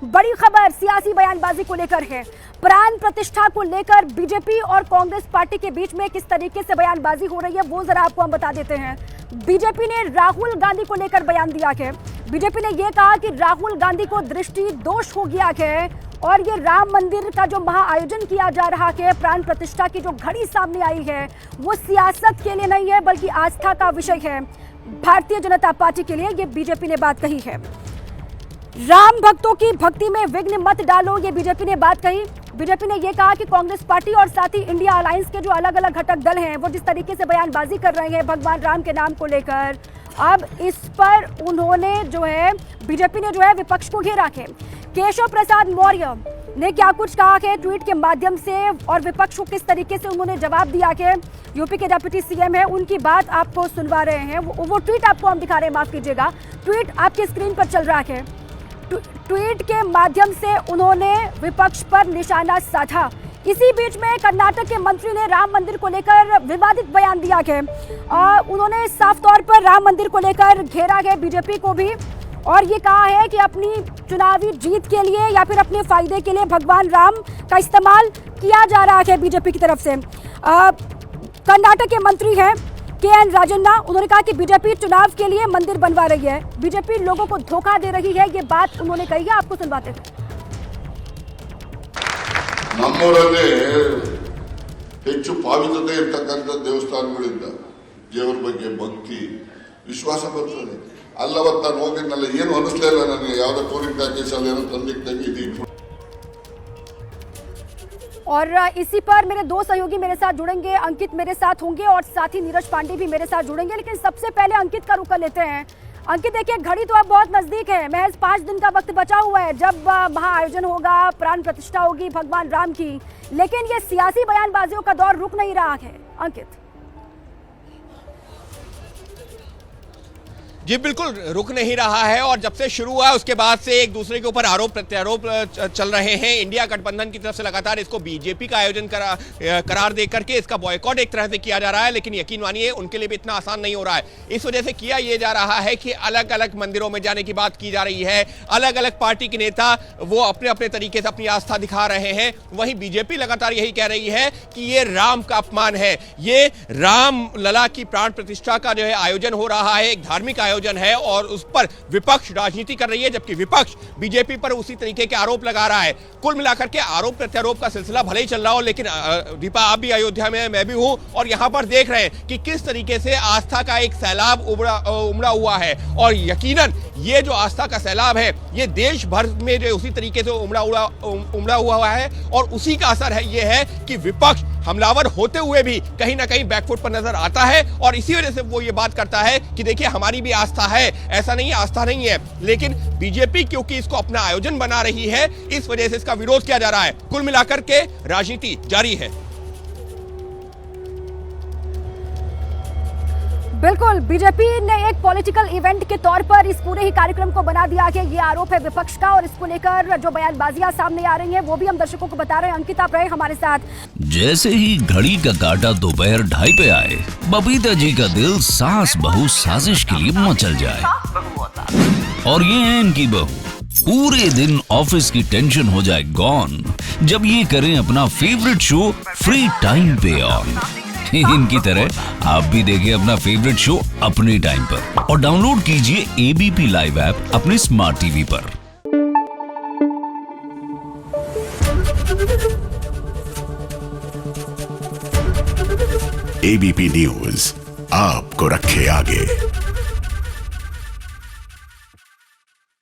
बड़ी खबर सियासी बयानबाजी को लेकर है। प्राण प्रतिष्ठा को लेकर बीजेपी और कांग्रेस पार्टी के बीच में किस तरीके से बयानबाजी हो रही है वो जरा आपको हम बता देते हैं। बीजेपी ने राहुल गांधी को लेकर बयान दिया है। बीजेपी ने यह कहा कि राहुल गांधी को दृष्टि दोष हो गया है और ये राम मंदिर का जो महाआयोजन किया जा रहा है, प्राण प्रतिष्ठा की जो घड़ी सामने आई है, वो सियासत के लिए नहीं है बल्कि आस्था का विषय है भारतीय जनता पार्टी के लिए। ये बीजेपी ने बात कही है। राम भक्तों की भक्ति में विघ्न मत डालो, ये बीजेपी ने बात कही। बीजेपी ने यह कहा कि कांग्रेस पार्टी और साथ ही इंडिया अलायंस के जो अलग अलग घटक दल हैं वो जिस तरीके से बयानबाजी कर रहे हैं भगवान राम के नाम को लेकर, अब इस पर उन्होंने जो है बीजेपी ने जो है विपक्ष को घेरा है। केशव प्रसाद मौर्य ने क्या कुछ कहा है ट्वीट के माध्यम से और विपक्ष को किस तरीके से उन्होंने जवाब दिया है। यूपी के डिप्टी सीएम है, उनकी बात आपको सुनवा रहे हैं। वो ट्वीट आपको हम दिखा रहे हैं, माफ कीजिएगा। ट्वीट आपकी स्क्रीन पर चल रहा है। ट्वीट के माध्यम से उन्होंने विपक्ष पर निशाना साधा। इसी बीच में कर्नाटक के मंत्री ने राम मंदिर को लेकर विवादित बयान दिया है। उन्होंने साफ तौर पर राम मंदिर को लेकर घेरा है बीजेपी को भी और ये कहा है कि अपनी चुनावी जीत के लिए या फिर अपने फायदे के लिए भगवान राम का इस्तेमाल किया जा रहा है बीजेपी की तरफ से। कर्नाटक के मंत्री हैं KN राजन्ना, उन्होंने कहा कि बीजेपी चुनाव के लिए मंदिर बनवा रही है, बीजेपी लोगों को धोखा दे रही है, ये बात उन्होंने कही है। आपको सुनवाते हैं। ನಮ್ಮೂರಲ್ಲಿ ಹೆಚ್ಚು ಪಾವಿತ್ರತೆ ಇರತಕ್ಕಂಥ ದೇವಸ್ಥಾನಗಳಿಂದ ದೇವರ ಬಗ್ಗೆ ಭಕ್ತಿ ವಿಶ್ವಾಸ ಬರ್ತದೆ. ಅಲ್ಲವತ್ತು ನಾನು ಹೋಗಿದ್ನಲ್ಲ, ಏನು ಅನಿಸ್ಲೇ ಇಲ್ಲ ನನಗೆ. ಯಾವುದೋ ಟೂರಿಂಗ್ ಪ್ಯಾಕೇಜಲ್ಲಿ ಏನೋ ತಂದಿದ್ದಂಗೆ ಇದು. और इसी पर मेरे दो सहयोगी मेरे साथ जुड़ेंगे, अंकित मेरे साथ होंगे और साथ ही नीरज पांडे भी मेरे साथ जुड़ेंगे। लेकिन सबसे पहले अंकित का रुख कर लेते हैं। अंकित, देखिए घड़ी तो अब बहुत नजदीक है, महज 5 दिन का वक्त बचा हुआ है जब महाआयोजन होगा, प्राण प्रतिष्ठा होगी भगवान राम की, लेकिन ये सियासी बयानबाजियों का दौर रुक नहीं रहा है। अंकित जी बिल्कुल रुक नहीं रहा है और जब से शुरू हुआ उसके बाद से एक दूसरे के ऊपर आरोप प्रत्यारोप चल रहे हैं। इंडिया गठबंधन की तरफ से लगातार इसको बीजेपी का आयोजन करार दे करके इसका बॉयकॉट एक तरह से किया जा रहा है, लेकिन यकीन मानिए उनके लिए भी इतना आसान नहीं हो रहा है। इस वजह से किया ये जा रहा है कि अलग अलग मंदिरों में जाने की बात की जा रही है। अलग अलग पार्टी के नेता वो अपने अपने तरीके से अपनी आस्था दिखा रहे हैं। वहीं बीजेपी लगातार यही कह रही है कि ये राम का अपमान है, ये राम लला की प्राण प्रतिष्ठा का जो है आयोजन हो रहा है, एक धार्मिक आयोजन है और उस पर विपक्ष राजनीति कर रही है, जबकि विपक्ष बीजेपी पर उसी तरीके के आरोप लगा रहा है। कुल मिलाकर के आरोप प्रत्यारोप का सिलसिला भले ही चल रहा हो, लेकिन दीपा आप भी अयोध्या में, मैं भी हूं और यहां पर देख रहे हैं कि किस तरीके से आस्था का एक सैलाब उमड़ा हुआ है। और यकीनन ये जो आस्था का सैलाब है ये देश भर में जो उसी तरीके से उमड़ा हुआ है और उसी का असर है ये है कि विपक्ष हमलावर होते हुए भी कहीं ना कहीं बैकफुट पर नजर आता है और इसी वजह से वो ये बात करता है कि देखिए हमारी भी आस्था है, ऐसा नहीं है आस्था नहीं है, लेकिन बीजेपी क्योंकि इसको अपना आयोजन बना रही है इस वजह से इसका विरोध किया जा रहा है। कुल मिलाकर के राजनीति जारी है। बिल्कुल, बीजेपी ने एक पॉलिटिकल इवेंट के तौर पर इस पूरे ही कार्यक्रम को बना दिया है, ये आरोप है विपक्ष का और इसको लेकर जो बयानबाजियां सामने आ रही हैं वो भी हम दर्शकों को बता रहे हैं। अंकित आप रहे हमारे साथ। जैसे ही घड़ी का काटा दोपहर 2:30 पे आए, बबीता जी का दिल सास बहू साजिश के लिए मचल जाए। और ये है इनकी बहू, पूरे दिन ऑफिस की टेंशन हो जाए गॉन जब ये करें अपना फेवरेट शो फ्री टाइम पे ऑन। इनकी तरह आप भी देखिए अपना फेवरेट शो अपने टाइम पर और डाउनलोड कीजिए ABP लाइव ऐप अपने स्मार्ट टीवी पर। ABP न्यूज आपको रखे आगे।